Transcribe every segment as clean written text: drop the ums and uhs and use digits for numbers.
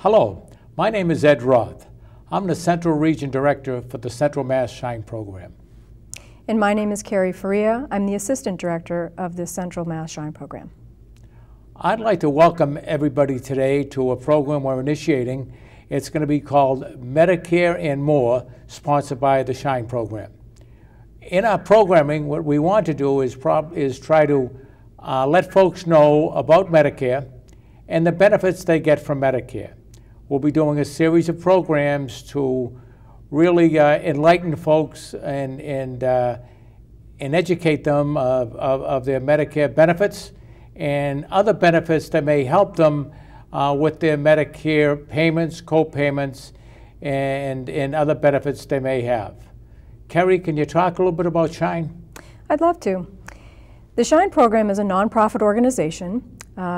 Hello, my name is Ed Roth. I'm the Central Region Director for the Central Mass Shine Program. And my name is Kerry Faria. I'm the Assistant Director of the Central Mass Shine Program. I'd like to welcome everybody today to a program we're initiating. It's going to be called Medicare and More, sponsored by the Shine Program. In our programming, what we want to do is try to let folks know about Medicare and the benefits they get from Medicare. We'll be doing a series of programs to really enlighten folks and educate them of their Medicare benefits and other benefits that may help them with their Medicare payments, co-payments, and other benefits they may have. Kerry, can you talk a little bit about Shine? I'd love to. The Shine program is a nonprofit organization.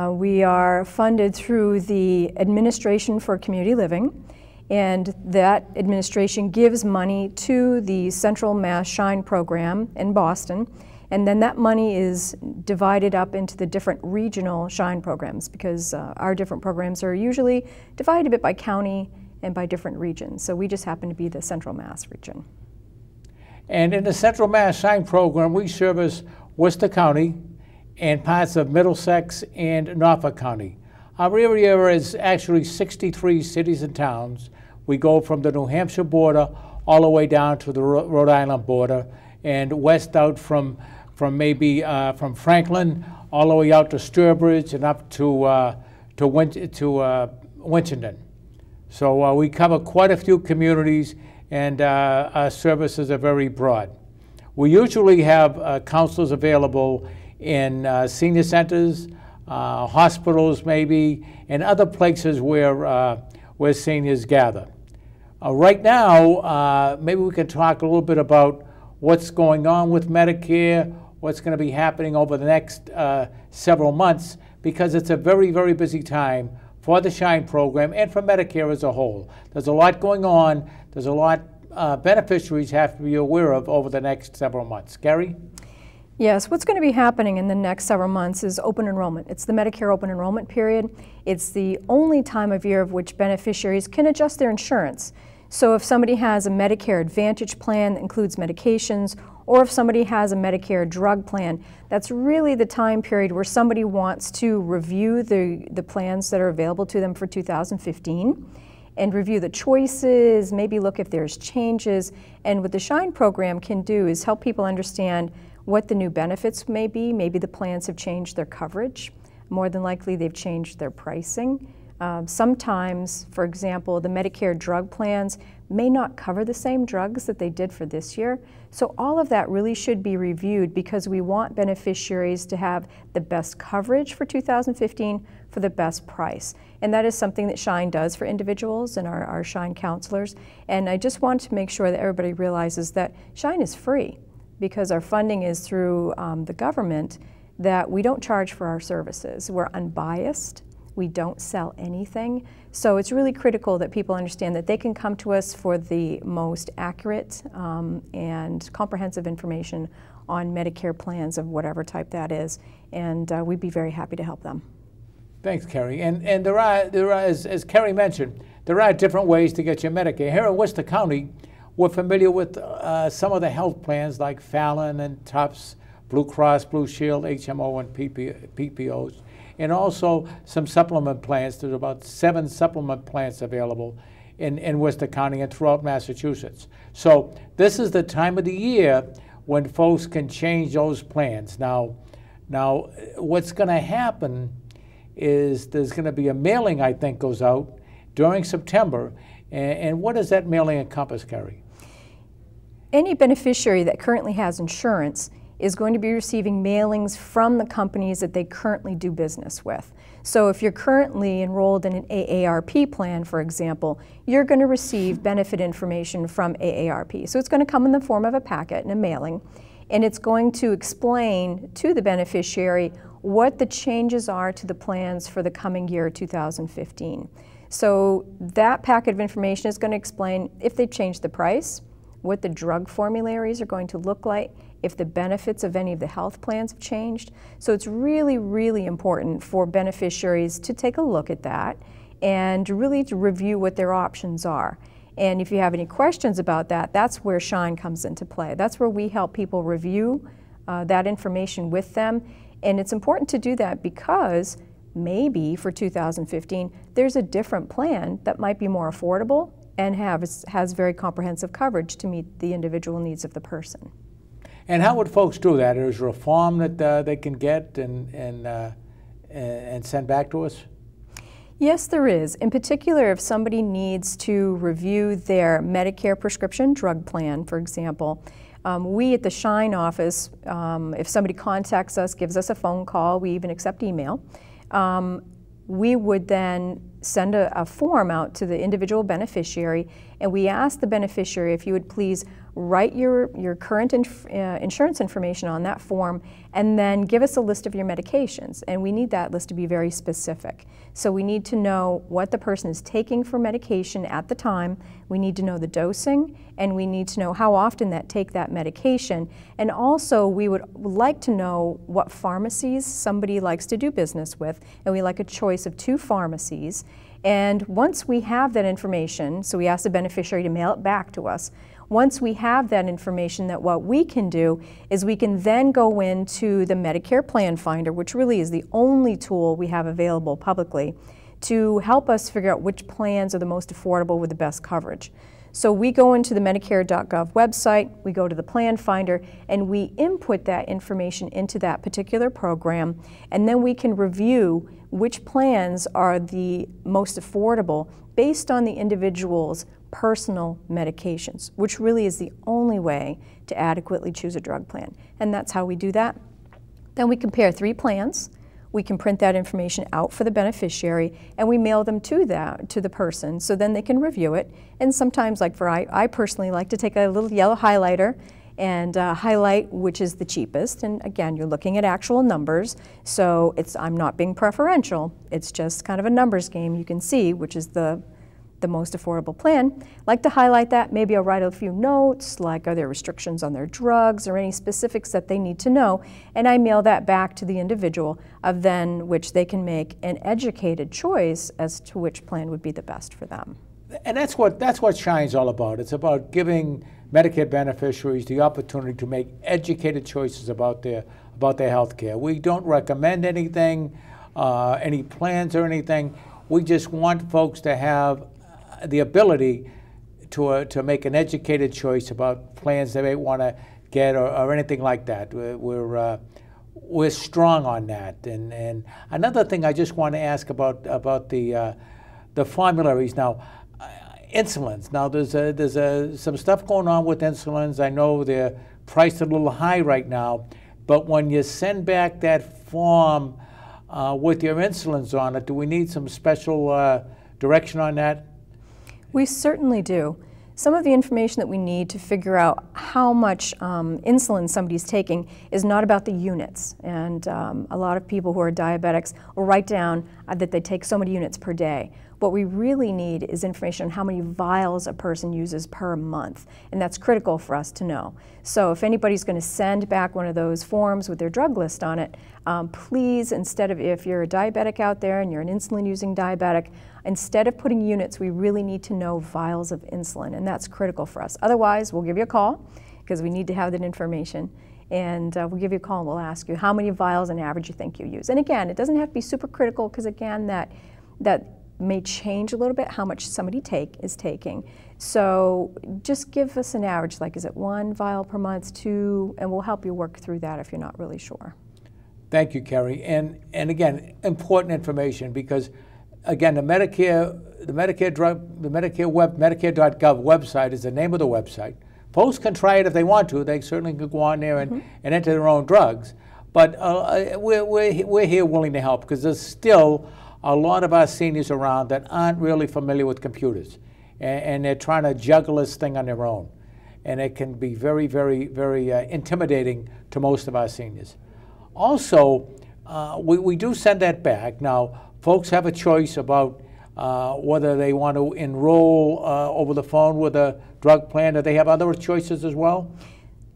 We are funded through the Administration for Community Living, and that administration gives money to the Central Mass Shine program in Boston, and then that money is divided up into the different regional Shine programs, because our different programs are usually divided a bit by county and by different regions. So we just happen to be the Central Mass region. And in the Central Mass Shine program, we service Worcester County and parts of Middlesex and Norfolk County. Our area is actually 63 cities and towns. We go from the New Hampshire border all the way down to the Rhode Island border, and west out from Franklin all the way out to Sturbridge and up to Winchendon. So we cover quite a few communities, and our services are very broad. We usually have counselors available in senior centers, hospitals maybe, and other places where seniors gather. Right now, maybe we can talk a little bit about what's going on with Medicare, what's going to be happening over the next several months, because it's a very, very busy time for the Shine program and for Medicare as a whole. There's a lot going on. There's a lot beneficiaries have to be aware of over the next several months. Gary? Yes, what's going to be happening in the next several months is open enrollment. It's the Medicare open enrollment period. It's the only time of year of which beneficiaries can adjust their insurance. So if somebody has a Medicare Advantage plan that includes medications, or if somebody has a Medicare drug plan, that's really the time period where somebody wants to review the plans that are available to them for 2015 and review the choices, maybe look if there's changes. And what the Shine program can do is help people understand what the new benefits may be. Maybe the plans have changed their coverage. More than likely they've changed their pricing. Sometimes, for example, the Medicare drug plans may not cover the same drugs that they did for this year. So all of that really should be reviewed, because we want beneficiaries to have the best coverage for 2015 for the best price. And that is something that Shine does for individuals and our Shine counselors. And I just want to make sure that everybody realizes that Shine is free, because our funding is through the government, that we don't charge for our services. We're unbiased. We don't sell anything. So it's really critical that people understand that they can come to us for the most accurate and comprehensive information on Medicare plans of whatever type that is, and we'd be very happy to help them. Thanks, Kerry. And there are, as Kerry mentioned, there are different ways to get your Medicare. Here in Worcester County, we're familiar with some of the health plans like Fallon and Tufts, Blue Cross, Blue Shield, HMO, and PPOs, and also some supplement plans. There's about 7 supplement plans available in Worcester County and throughout Massachusetts. So this is the time of the year when folks can change those plans. Now what's going to happen is there's going to be a mailing, I think, goes out during September. And what does that mailing encompass, Kerry? Any beneficiary that currently has insurance is going to be receiving mailings from the companies that they currently do business with. So if you're currently enrolled in an AARP plan, for example, you're going to receive benefit information from AARP. So it's going to come in the form of a packet and a mailing, and it's going to explain to the beneficiary what the changes are to the plans for the coming year, 2015. So that packet of information is going to explain if they've changed the price, what the drug formularies are going to look like, if the benefits of any of the health plans have changed. So it's really, really important for beneficiaries to take a look at that and really to review what their options are. And if you have any questions about that, that's where Shine comes into play. That's where we help people review that information with them. And it's important to do that because maybe for 2015, there's a different plan that might be more affordable and has very comprehensive coverage to meet the individual needs of the person. And how would folks do that? Is there a form that they can get and send back to us? Yes, there is. In particular, if somebody needs to review their Medicare prescription drug plan, for example, we at the Shine office, if somebody contacts us, gives us a phone call, we even accept email, we would then send a form out to the individual beneficiary, and we ask the beneficiary if you would please write your current insurance information on that form and then give us a list of your medications. And we need that list to be very specific. So we need to know what the person is taking for medication at the time, we need to know the dosing, and we need to know how often they take that medication. And also we would like to know what pharmacies somebody likes to do business with, and we like a choice of 2 pharmacies. And once we have that information, so we ask the beneficiary to mail it back to us. Once we have that information, that what we can do is we can then go into the Medicare Plan Finder, which really is the only tool we have available publicly, to help us figure out which plans are the most affordable with the best coverage. So we go into the Medicare.gov website, we go to the Plan Finder, and we input that information into that particular program, and then we can review which plans are the most affordable based on the individual's personal medications, which really is the only way to adequately choose a drug plan. And that's how we do that. Then we compare 3 plans. We can print that information out for the beneficiary, and we mail them to the person, so then they can review it. And sometimes, like I personally like to take a little yellow highlighter and highlight which is the cheapest. And again, you're looking at actual numbers, so I'm not being preferential. It's just kind of a numbers game. You can see which is the most affordable plan. Like to highlight that. Maybe I'll write a few notes, like are there restrictions on their drugs or any specifics that they need to know, and I mail that back to the individual, of then which they can make an educated choice as to which plan would be the best for them. And that's what Shine's all about. It's about giving Medicare beneficiaries the opportunity to make educated choices about their health care. We don't recommend anything, any plans or anything. We just want folks to have the ability to make an educated choice about plans they may want to get or anything like that. We're strong on that. And another thing I just want to ask about the formularies now. Insulins. Now there's some stuff going on with insulins. I know they're priced a little high right now, but when you send back that form with your insulins on it, do we need some special direction on that? We certainly do. Some of the information that we need to figure out how much insulin somebody's taking is not about the units. And a lot of people who are diabetics will write down that they take so many units per day. What we really need is information on how many vials a person uses per month, and that's critical for us to know. So if anybody's going to send back one of those forms with their drug list on it, please, instead of, if you're a diabetic out there and you're an insulin-using diabetic, instead of putting units, we really need to know vials of insulin, and that's critical for us. Otherwise, we'll give you a call, because we need to have that information, and we'll give you a call and we'll ask you how many vials on average you think you use. And again, it doesn't have to be super critical, because again, that may change a little bit how much somebody is taking. So just give us an average, like is it 1 vial per month, 2, and we'll help you work through that if you're not really sure. Thank you, Kerry. And again, important information, because again, the Medicare.gov website is the name of the website. Folks can try it if they want to. They certainly can go on there and enter their own drugs. But we're here willing to help, because there's still a lot of our seniors around that aren't really familiar with computers, and they're trying to juggle this thing on their own. And it can be very, very, very intimidating to most of our seniors. Also, we do send that back. Now, folks have a choice about whether they want to enroll over the phone with a drug plan. Do they have other choices as well?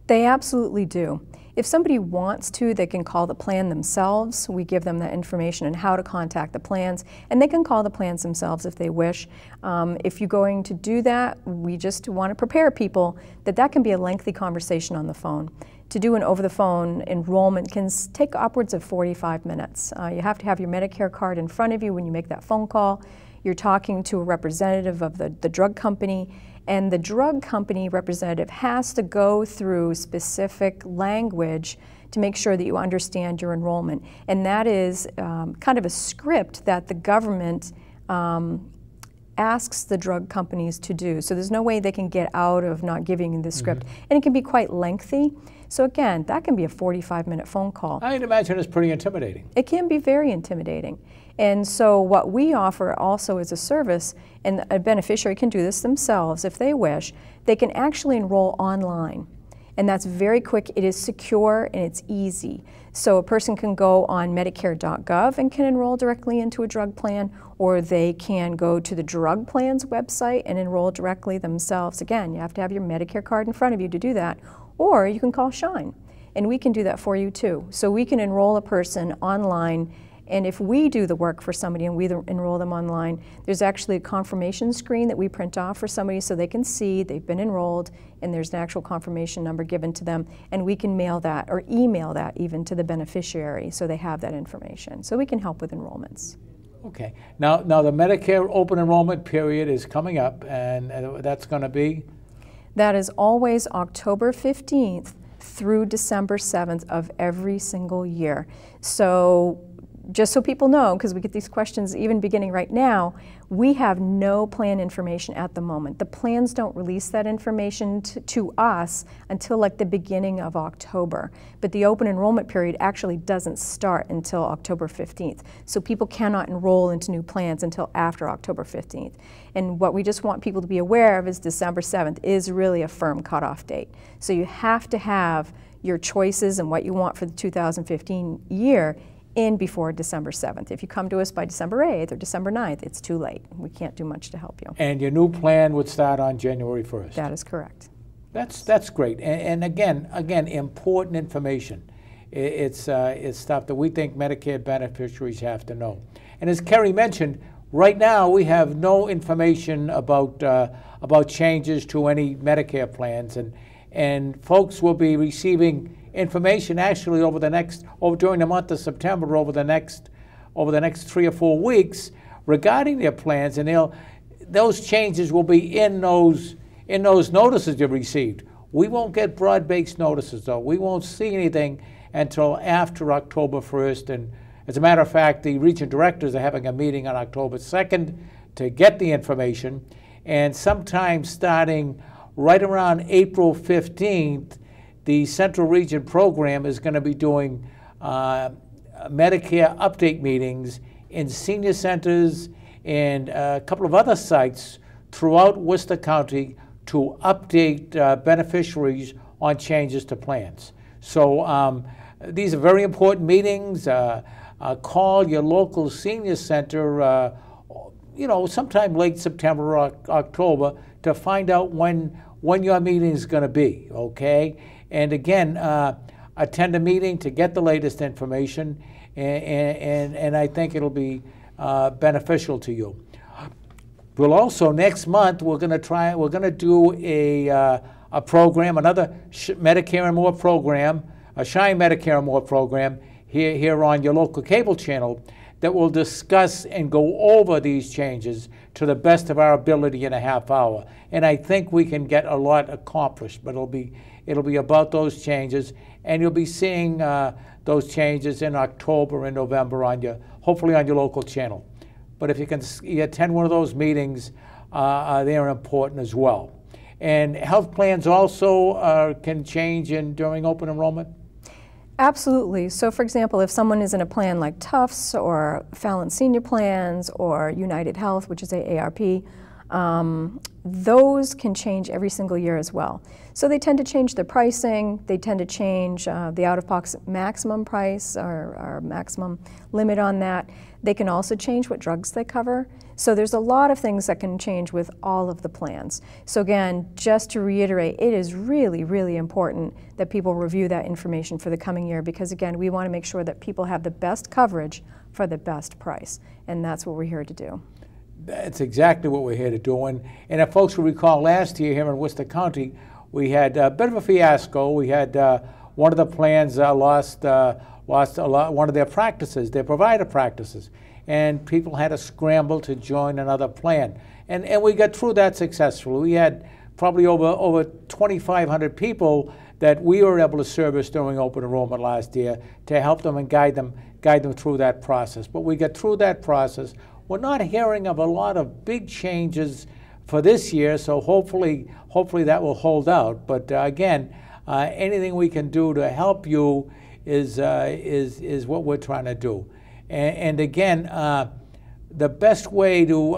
They absolutely do. If somebody wants to, they can call the plan themselves. We give them that information on how to contact the plans, and they can call the plans themselves if they wish. If you're going to do that, we just want to prepare people that that can be a lengthy conversation on the phone. To do an over-the-phone enrollment can take upwards of 45 minutes. You have to have your Medicare card in front of you when you make that phone call. You're talking to a representative of the drug company, and the drug company representative has to go through specific language to make sure that you understand your enrollment. And that is kind of a script that the government asks the drug companies to do. So there's no way they can get out of not giving you the script. And it can be quite lengthy. So again, that can be a 45-minute phone call. I'd imagine it's pretty intimidating. It can be very intimidating. And so what we offer also as a service, and a beneficiary can do this themselves if they wish, they can actually enroll online. And that's very quick, it is secure, and it's easy. So a person can go on Medicare.gov and can enroll directly into a drug plan, or they can go to the drug plan's website and enroll directly themselves. Again, you have to have your Medicare card in front of you to do that, or you can call Shine, and we can do that for you too. So we can enroll a person online, and if we do the work for somebody and we enroll them online, there's actually a confirmation screen that we print off for somebody so they can see they've been enrolled, and there's an actual confirmation number given to them, and we can mail that or email that even to the beneficiary so they have that information. So we can help with enrollments. Okay. Now the Medicare open enrollment period is coming up, and that's going to be? That is always October 15th through December 7th of every single year. So just so people know, because we get these questions even beginning right now, we have no plan information at the moment. The plans don't release that information to us until like the beginning of October. But the open enrollment period actually doesn't start until October 15th. So people cannot enroll into new plans until after October 15th. And what we just want people to be aware of is December 7th is really a firm cutoff date. So you have to have your choices and what you want for the 2015 year in before December 7th. If you come to us by December 8th or December 9th, it's too late. We can't do much to help you. And your new plan would start on January 1st. That is correct. That's great. And again, important information. It's stuff that we think Medicare beneficiaries have to know. And as Kerry mentioned, right now we have no information about changes to any Medicare plans, and folks will be receiving information actually during the month of September over the next 3 or 4 weeks regarding their plans, and those changes will be in those notices you received. We won't get broad-based notices though. We won't see anything until after October 1st, and as a matter of fact, the region directors are having a meeting on October 2nd to get the information, and sometime starting right around April 15th, the Central Region program is going to be doing Medicare update meetings in senior centers and a couple of other sites throughout Worcester County to update beneficiaries on changes to plans. So these are very important meetings. Call your local senior center, sometime late September or October to find out when your meeting is going to be, okay? And again, attend a meeting to get the latest information, and I think it'll be beneficial to you. We'll also, next month, we're going to do a program, another Medicare and More program, a Shine Medicare and More program here on your local cable channel that will discuss and go over these changes to the best of our ability in a half hour. And I think we can get a lot accomplished, but it'll be about those changes, and you'll be seeing those changes in October and November hopefully on your local channel. But if you can attend one of those meetings, they're important as well. And health plans also can change during open enrollment? Absolutely. So for example, if someone is in a plan like Tufts or Fallon Senior Plans or United Health, which is AARP, those can change every single year as well. So they tend to change the pricing, they tend to change the out-of-pocket maximum price or maximum limit on that. They can also change what drugs they cover. So there's a lot of things that can change with all of the plans. So again, just to reiterate, it is really, really important that people review that information for the coming year, because again, we want to make sure that people have the best coverage for the best price, and that's what we're here to do. That's exactly what we're here to do. And if folks will recall, last year here in Worcester County, we had a bit of a fiasco. We had one of the plans lost one of their practices, their provider practices, and people had to scramble to join another plan. And we got through that successfully. We had probably over 2,500 people that we were able to service during open enrollment last year to help them and guide them through that process. But we got through that process. We're not hearing of a lot of big changes for this year, so hopefully that will hold out. But again, anything we can do to help you is what we're trying to do. And again, the best way to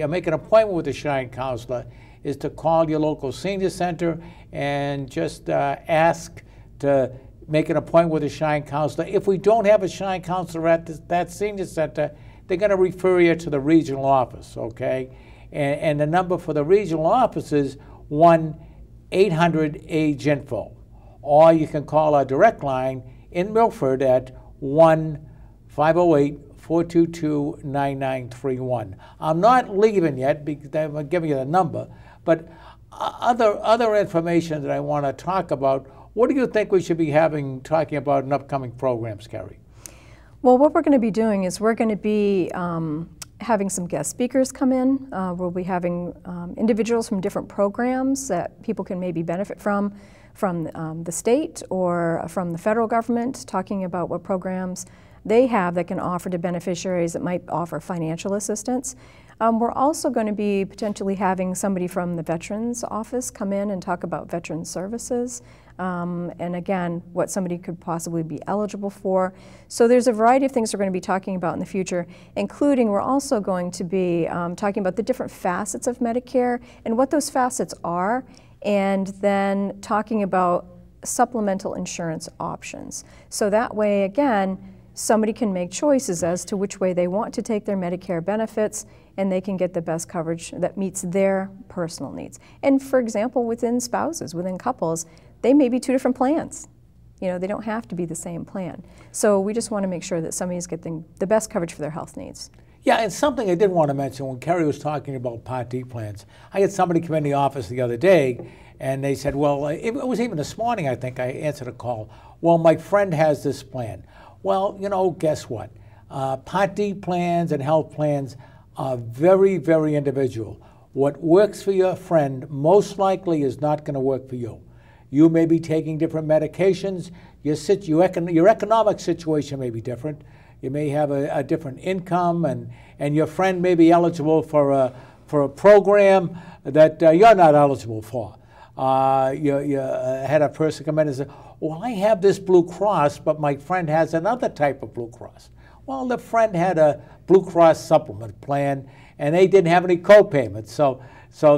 make an appointment with a Shine counselor is to call your local senior center and just ask to make an appointment with a Shine counselor. If we don't have a Shine counselor at that senior center, they're going to refer you to the regional office, okay? And the number for the regional office is 1-800-AGE-INFO. Or you can call our direct line in Milford at 1-508-422-9931. I'm not leaving yet because I'm giving you the number, but other information that I want to talk about. What do you think we should be talking about in upcoming programs, Kerry? Well, what we're going to be doing is we're going to be having some guest speakers come in. We'll be having individuals from different programs that people can maybe benefit from the state or from the federal government, talking about what programs they have that can offer to beneficiaries that might offer financial assistance. We're also going to be potentially having somebody from the Veterans Office come in and talk about veteran services, and again, what somebody could possibly be eligible for. So there's a variety of things we're going to be talking about in the future, including we're also going to be talking about the different facets of Medicare and what those facets are, and then talking about supplemental insurance options. So that way, again, somebody can make choices as to which way they want to take their Medicare benefits, and they can get the best coverage that meets their personal needs. And for example, within spouses, within couples, they may be two different plans. You know, they don't have to be the same plan. So we just want to make sure that somebody's getting the best coverage for their health needs. Yeah, and something I did want to mention when Kerry was talking about Part D plans, I had somebody come in the office the other day and they said, well, it was even this morning, I think, I answered a call. Well, my friend has this plan. Well, you know, guess what? Part D plans and health plans are very, very individual. What works for your friend most likely is not going to work for you. You may be taking different medications. Your economic situation may be different. You may have a different income, and your friend may be eligible for a program that you're not eligible for. You had a person come in and say, well, I have this Blue Cross, but my friend has another type of Blue Cross. Well, the friend had a Blue Cross supplement plan, and they didn't have any co-payments, so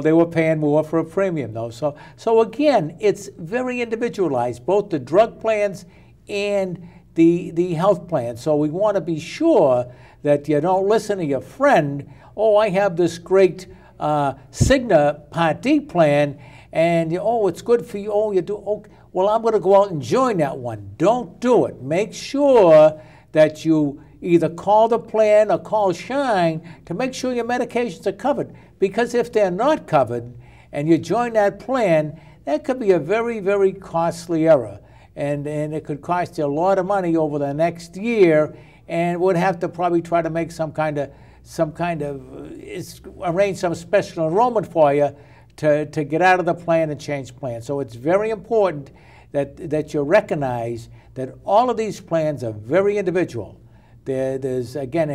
they were paying more for a premium, though. So again, it's very individualized, both the drug plans and the health plan. So we want to be sure that you don't listen to your friend, oh, I have this great Cigna Part D plan, and oh, it's good for you, oh, you do, okay. Well, I'm going to go out and join that one. Don't do it. Make sure that you either call the plan or call Shine to make sure your medications are covered. Because if they're not covered and you join that plan, that could be a very, very costly error. And it could cost you a lot of money over the next year, and would have to probably try to make arrange some special enrollment for you to get out of the plan and change plans. So it's very important that you recognize that all of these plans are very individual. There's again,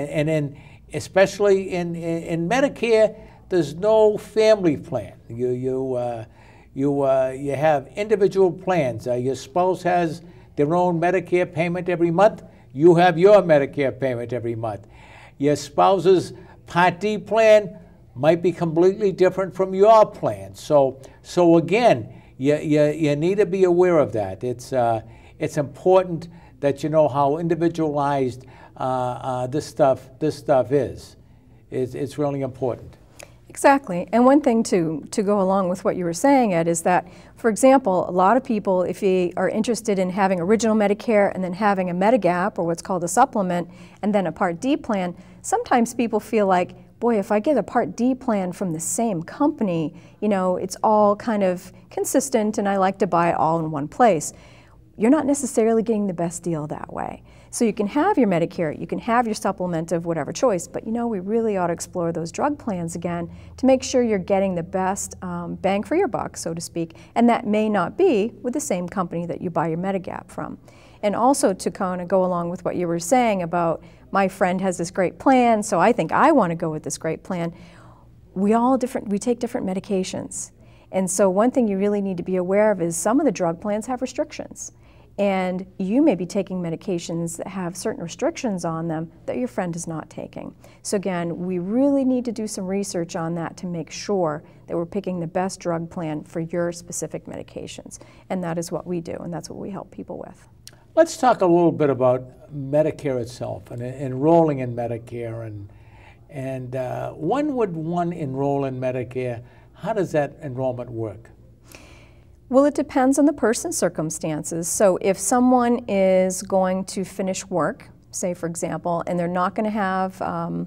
especially in Medicare, there's no family plan. You have individual plans. Your spouse has their own Medicare payment every month. You have your Medicare payment every month. Your spouse's Part D plan might be completely different from your plan. So again, you need to be aware of that. It's important that you know how individualized this stuff is. It's really important. Exactly. And one thing to go along with what you were saying, Ed, is that, for example, a lot of people, if you are interested in having original Medicare and then having a Medigap, or what's called a supplement, and then a Part D plan, sometimes people feel like, boy, if I get a Part D plan from the same company, you know, it's all kind of consistent and I like to buy it all in one place. You're not necessarily getting the best deal that way. So you can have your Medicare, you can have your supplement of whatever choice, but you know, we really ought to explore those drug plans again to make sure you're getting the best bang for your buck, so to speak, and that may not be with the same company that you buy your Medigap from. And also to kind of go along with what you were saying about my friend has this great plan, so I think I want to go with this great plan. We take different medications. And so one thing you really need to be aware of is some of the drug plans have restrictions. And you may be taking medications that have certain restrictions on them that your friend is not taking. So again, we really need to do some research on that to make sure that we're picking the best drug plan for your specific medications. And that is what we do, and that's what we help people with. Let's talk a little bit about Medicare itself and enrolling in Medicare. And when would one enroll in Medicare? How does that enrollment work? Well, it depends on the person's circumstances. So if someone is going to finish work, say for example, and they're not going to have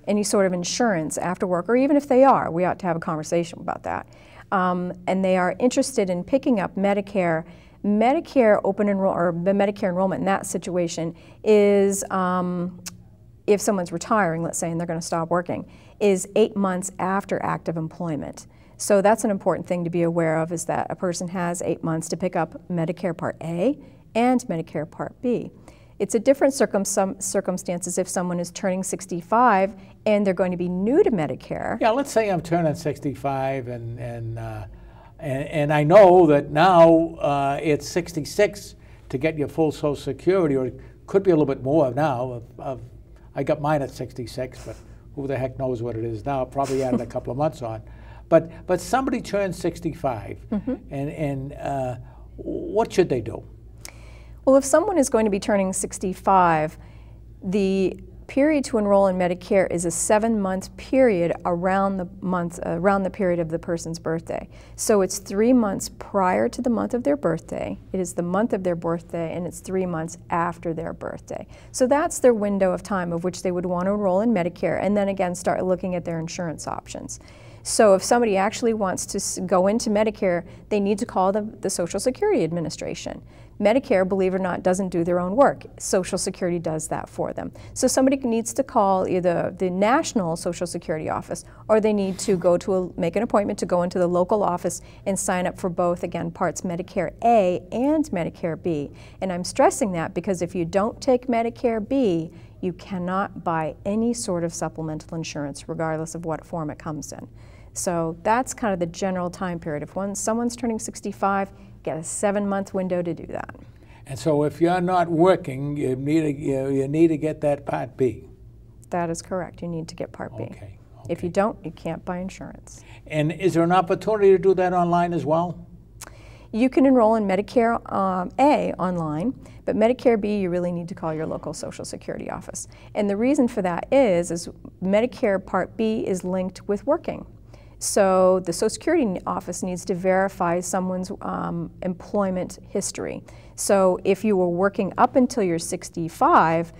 any sort of insurance after work, or even if they are, we ought to have a conversation about that, and they are interested in picking up Medicare, Medicare enrollment in that situation is, if someone's retiring, let's say, and they're going to stop working, is 8 months after active employment. So that's an important thing to be aware of, is that a person has 8 months to pick up Medicare Part A and Medicare Part B. It's a different circumstances if someone is turning 65 and they're going to be new to Medicare. Yeah, let's say I'm turning 65 and I know that now it's 66 to get your full Social Security, or it could be a little bit more now. I got mine at 66, but who the heck knows what it is now. Probably added a couple of months on. But somebody turns 65, and what should they do? Well, if someone is going to be turning 65, the period to enroll in Medicare is a 7-month period around the period of the person's birthday. So it's 3 months prior to the month of their birthday. It is the month of their birthday, and it's 3 months after their birthday. So that's their window of time of which they would want to enroll in Medicare, and then again start looking at their insurance options. So if somebody actually wants to go into Medicare, they need to call the Social Security Administration. Medicare, believe it or not, doesn't do their own work. Social Security does that for them. So somebody needs to call either the National Social Security Office, or they need to go to make an appointment to go into the local office and sign up for both, again, parts Medicare A and Medicare B. And I'm stressing that because if you don't take Medicare B, you cannot buy any sort of supplemental insurance, regardless of what form it comes in. So that's kind of the general time period. If someone's turning 65, get a 7-month window to do that. And so if you're not working, you need to get that Part B. That is correct. You need to get Part B. Okay. If you don't, you can't buy insurance. And is there an opportunity to do that online as well? You can enroll in Medicare A online, but Medicare B, you really need to call your local Social Security office. And the reason for that is Medicare Part B is linked with working. So the Social Security office needs to verify someone's employment history. So if you were working up until you're 65,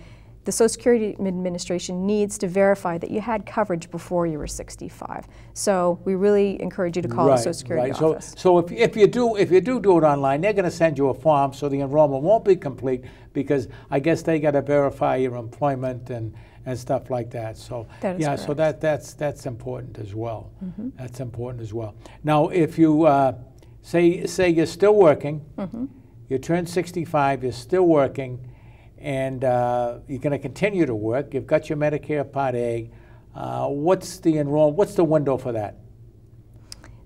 the Social Security Administration needs to verify that you had coverage before you were 65. So we really encourage you to call the Social Security office. So if you do it online, they're going to send you a form, so the enrollment won't be complete, because I guess they got to verify your employment and stuff like that. So that is correct. So that's important as well. That's important as well. Now, if you say you're still working, you turn 65, you're still working, and you're going to continue to work. You've got your Medicare Part A. What's the window for that?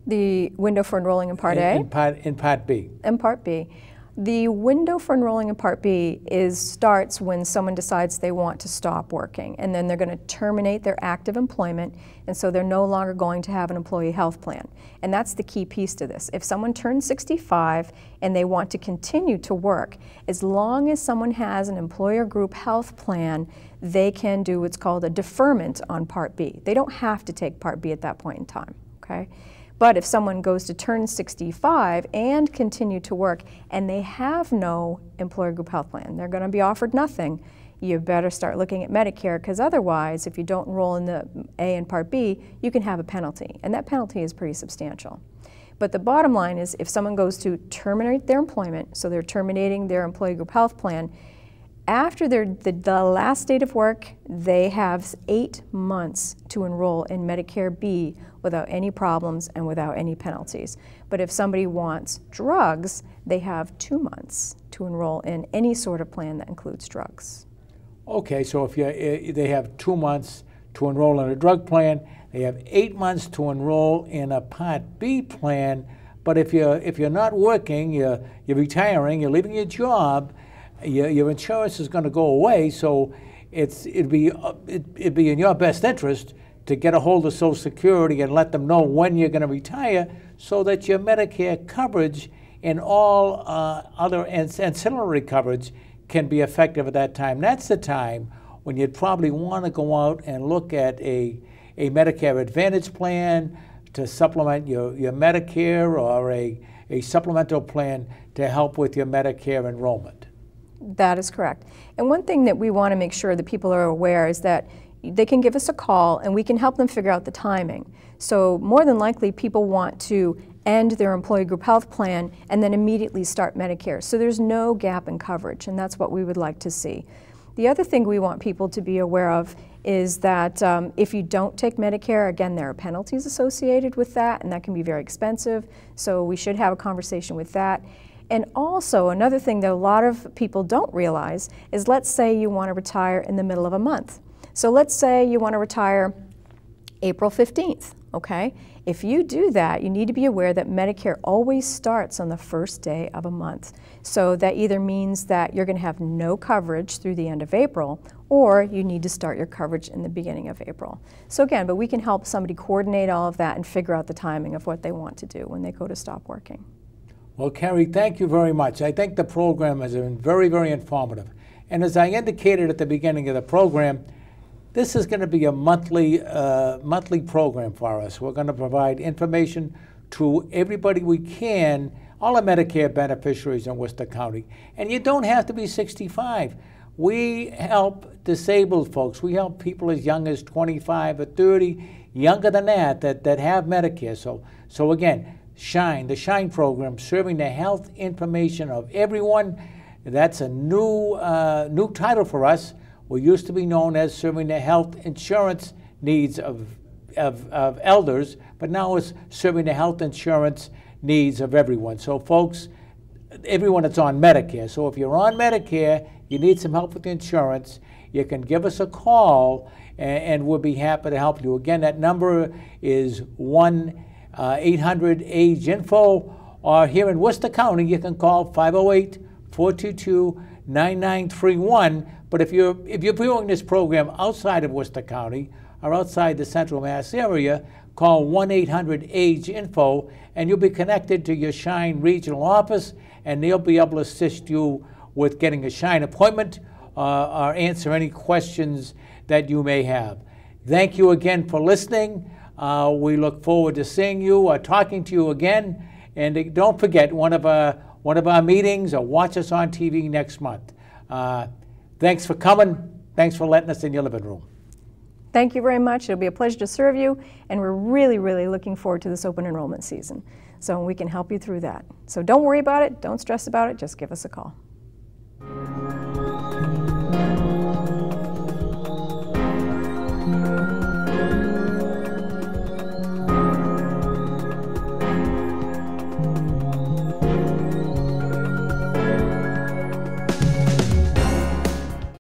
The window for enrolling in Part A? In Part B. In Part B. The window for enrolling in Part B starts when someone decides they want to stop working, and then they're going to terminate their active employment, and so they're no longer going to have an employee health plan. And that's the key piece to this. If someone turns 65 and they want to continue to work, as long as someone has an employer group health plan, they can do what's called a deferment on Part B. They don't have to take Part B at that point in time, okay? But if someone goes to turn 65 and continue to work and they have no employer group health plan, they're going to be offered nothing, you better start looking at Medicare, because otherwise, if you don't enroll in the A and Part B, you can have a penalty, and that penalty is pretty substantial. But the bottom line is, if someone goes to terminate their employment, so they're terminating their employee group health plan, after the last date of work, they have 8 months to enroll in Medicare B without any problems and without any penalties. But if somebody wants drugs, they have 2 months to enroll in any sort of plan that includes drugs. Okay, so if they have 2 months to enroll in a drug plan, they have 8 months to enroll in a Part B plan. But if you're not working, you're retiring, you're leaving your job, your insurance is going to go away, so it'd be in your best interest to get a hold of Social Security and let them know when you're going to retire, so that your Medicare coverage and all other ancillary coverage can be effective at that time. That's the time when you'd probably want to go out and look at a Medicare Advantage plan to supplement your Medicare, or a supplemental plan to help with your Medicare enrollment. That is correct. And one thing that we want to make sure that people are aware is that they can give us a call and we can help them figure out the timing. So more than likely, people want to end their employee group health plan and then immediately start Medicare. So there's no gap in coverage, and that's what we would like to see. The other thing we want people to be aware of is that if you don't take Medicare, again, there are penalties associated with that, and that can be very expensive. So we should have a conversation with that. And also, another thing that a lot of people don't realize is, let's say you want to retire in the middle of a month. So let's say you want to retire April 15th, okay? If you do that, you need to be aware that Medicare always starts on the first day of a month. So that either means that you're going to have no coverage through the end of April, or you need to start your coverage in the beginning of April. So again, but we can help somebody coordinate all of that and figure out the timing of what they want to do when they go to stop working. Well, Kerry, thank you very much. I think the program has been very, very informative. And as I indicated at the beginning of the program, this is going to be a monthly program for us. We're going to provide information to everybody we can, all the Medicare beneficiaries in Worcester County. And you don't have to be 65. We help disabled folks. We help people as young as 25 or 30, younger than that have Medicare. So again, SHINE, the SHINE program, serving the health information of everyone. That's a new title for us. We used to be known as serving the health insurance needs of elders, but now it's serving the health insurance needs of everyone. So folks, everyone that's on Medicare. So if you're on Medicare, you need some help with the insurance, you can give us a call and we'll be happy to help you. Again, that number is 1-800-AGE-INFO, or here in Worcester County, you can call 508-422-9931. But if you're viewing this program outside of Worcester County or outside the Central Mass area, call 1-800-AGE-INFO, and you'll be connected to your SHINE regional office, and they'll be able to assist you with getting a SHINE appointment or answer any questions that you may have. Thank you again for listening. We look forward to seeing you or talking to you again. And don't forget one of our meetings, or watch us on TV next month. Thanks for coming. Thanks for letting us in your living room. Thank you very much. It'll be a pleasure to serve you, and we're really, really looking forward to this open enrollment season. So we can help you through that. So don't worry about it. Don't stress about it. Just give us a call.